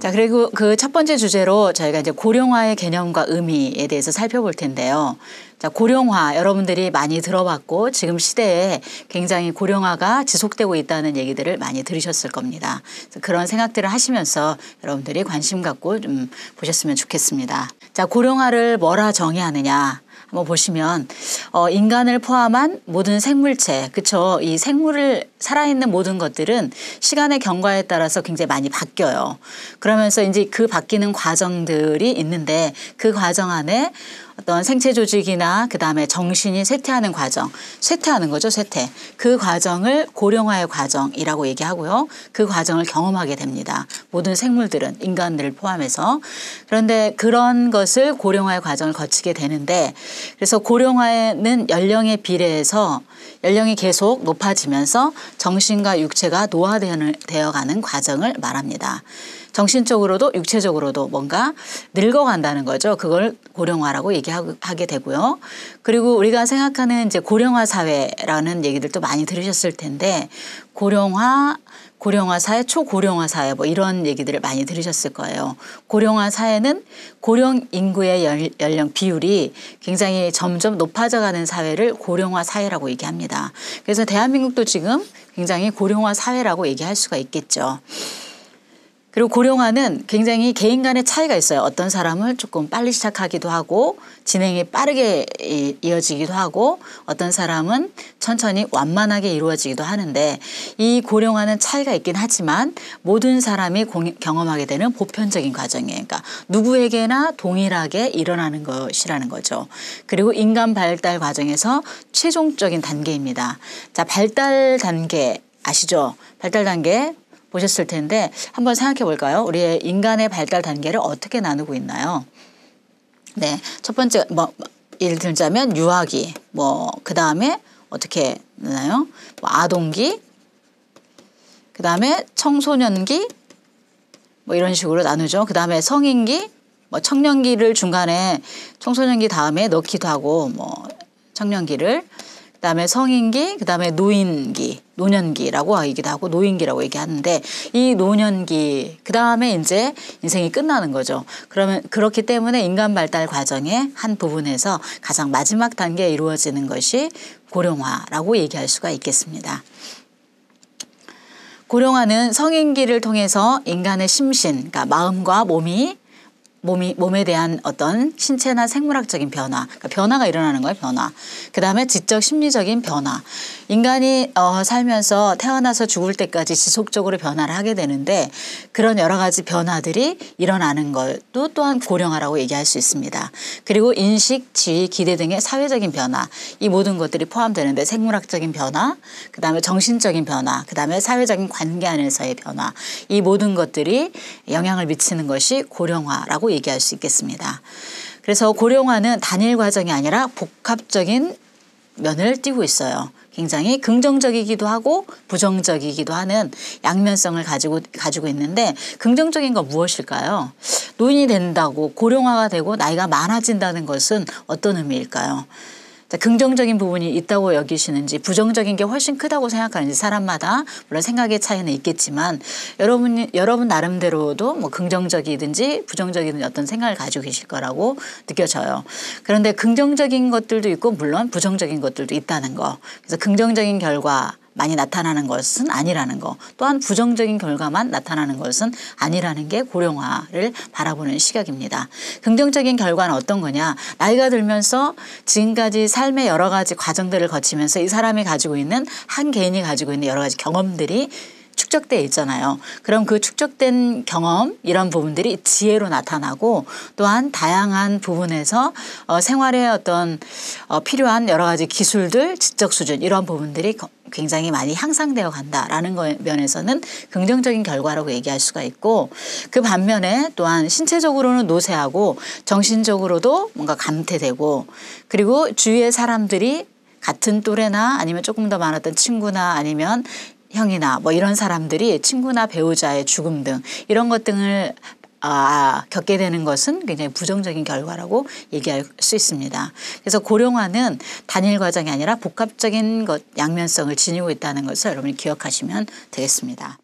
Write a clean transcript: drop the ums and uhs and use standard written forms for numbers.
자, 그리고 그 첫 번째 주제로 저희가 이제 고령화의 개념과 의미에 대해서 살펴볼 텐데요. 자, 고령화 여러분들이 많이 들어봤고 지금 시대에 굉장히 고령화가 지속되고 있다는 얘기들을 많이 들으셨을 겁니다. 그래서 그런 생각들을 하시면서 여러분들이 관심 갖고 좀 보셨으면 좋겠습니다. 자, 고령화를 뭐라 정의하느냐. 한번 보시면 인간을 포함한 모든 생물체, 그쵸? 이 생물을 살아있는 모든 것들은 시간의 경과에 따라서 굉장히 많이 바뀌어요. 그러면서 이제 그 바뀌는 과정들이 있는데 그 과정 안에 어떤 생체 조직이나 그다음에 정신이 쇠퇴하는 과정, 쇠퇴하는 거죠, 쇠퇴. 그 과정을 고령화의 과정이라고 얘기하고요. 그 과정을 경험하게 됩니다. 모든 생물들은 인간들을 포함해서. 그런데 그런 것을 고령화의 과정을 거치게 되는데 그래서 고령화에는 연령에 비례해서 연령이 계속 높아지면서 정신과 육체가 노화되어가는 과정을 말합니다. 정신적으로도 육체적으로도 뭔가 늙어간다는 거죠. 그걸 고령화라고 얘기하게 되고요. 그리고 우리가 생각하는 이제 고령화 사회라는 얘기들도 많이 들으셨을 텐데 고령화 사회, 초고령화 사회 뭐 이런 얘기들을 많이 들으셨을 거예요. 고령화 사회는 고령 인구의 연령 비율이 굉장히 점점 높아져가는 사회를 고령화 사회라고 얘기합니다. 그래서 대한민국도 지금 굉장히 고령화 사회라고 얘기할 수가 있겠죠. 그리고 고령화는 굉장히 개인 간의 차이가 있어요. 어떤 사람은 조금 빨리 시작하기도 하고 진행이 빠르게 이어지기도 하고 어떤 사람은 천천히 완만하게 이루어지기도 하는데 이 고령화는 차이가 있긴 하지만 모든 사람이 경험하게 되는 보편적인 과정이에요. 그러니까 누구에게나 동일하게 일어나는 것이라는 거죠. 그리고 인간 발달 과정에서 최종적인 단계입니다. 자, 발달 단계 아시죠? 발달 단계 보셨을 텐데 한번 생각해 볼까요? 우리의 인간의 발달 단계를 어떻게 나누고 있나요? 네, 첫 번째 뭐 예를 들자면 유아기, 뭐 그 다음에 어떻게 나나요? 뭐 아동기, 그 다음에 청소년기, 뭐 이런 식으로 나누죠. 그 다음에 성인기, 뭐 청년기를 중간에 청소년기 다음에 넣기도 하고 뭐 청년기를. 그다음에 성인기, 그다음에 노인기, 노년기라고 하기도 하고 노인기라고 얘기하는데 이 노년기 그다음에 이제 인생이 끝나는 거죠. 그러면 그렇기 때문에 인간 발달 과정의 한 부분에서 가장 마지막 단계에 이루어지는 것이 고령화라고 얘기할 수가 있겠습니다. 고령화는 성인기를 통해서 인간의 심신, 그러니까 마음과 몸에 대한 어떤 신체나 생물학적인 변화, 그러니까 변화가 일어나는 거예요, 변화. 그 다음에 지적 심리적인 변화. 인간이 살면서 태어나서 죽을 때까지 지속적으로 변화를 하게 되는데 그런 여러 가지 변화들이 일어나는 것도 또한 고령화라고 얘기할 수 있습니다. 그리고 인식, 지위, 기대 등의 사회적인 변화, 이 모든 것들이 포함되는데 생물학적인 변화, 그 다음에 정신적인 변화, 그 다음에 사회적인 관계 안에서의 변화, 이 모든 것들이 영향을 미치는 것이 고령화라고 얘기할 수 있겠습니다. 그래서 고령화는 단일 과정이 아니라 복합적인 면을 띠고 있어요. 굉장히 긍정적이기도 하고 부정적이기도 하는 양면성을 가지고 있는데 긍정적인 건 무엇일까요? 노인이 된다고 고령화가 되고 나이가 많아진다는 것은 어떤 의미일까요? 긍정적인 부분이 있다고 여기시는지 부정적인 게 훨씬 크다고 생각하는지 사람마다 물론 생각의 차이는 있겠지만 여러분 나름대로도 뭐 긍정적이든지 부정적이든지 어떤 생각을 가지고 계실 거라고 느껴져요. 그런데 긍정적인 것들도 있고 물론 부정적인 것들도 있다는 거. 그래서 긍정적인 결과 많이 나타나는 것은 아니라는 거. 또한 부정적인 결과만 나타나는 것은 아니라는 게 고령화를 바라보는 시각입니다. 긍정적인 결과는 어떤 거냐. 나이가 들면서 지금까지 삶의 여러 가지 과정들을 거치면서 이 사람이 가지고 있는 한 개인이 가지고 있는 여러 가지 경험들이 축적되어 있잖아요. 그럼 그 축적된 경험 이런 부분들이 지혜로 나타나고 또한 다양한 부분에서 생활에 어떤 필요한 여러 가지 기술들, 지적 수준 이런 부분들이 굉장히 많이 향상되어 간다라는 면에서는 긍정적인 결과라고 얘기할 수가 있고 그 반면에 또한 신체적으로는 노쇠하고 정신적으로도 뭔가 감퇴되고 그리고 주위의 사람들이 같은 또래나 아니면 조금 더 많았던 친구나 아니면 형이나 뭐 이런 사람들이 친구나 배우자의 죽음 등 이런 것 등을 겪게 되는 것은 굉장히 부정적인 결과라고 얘기할 수 있습니다. 그래서 고령화는 단일 과정이 아니라 복합적인 양면성을 지니고 있다는 것을 여러분이 기억하시면 되겠습니다.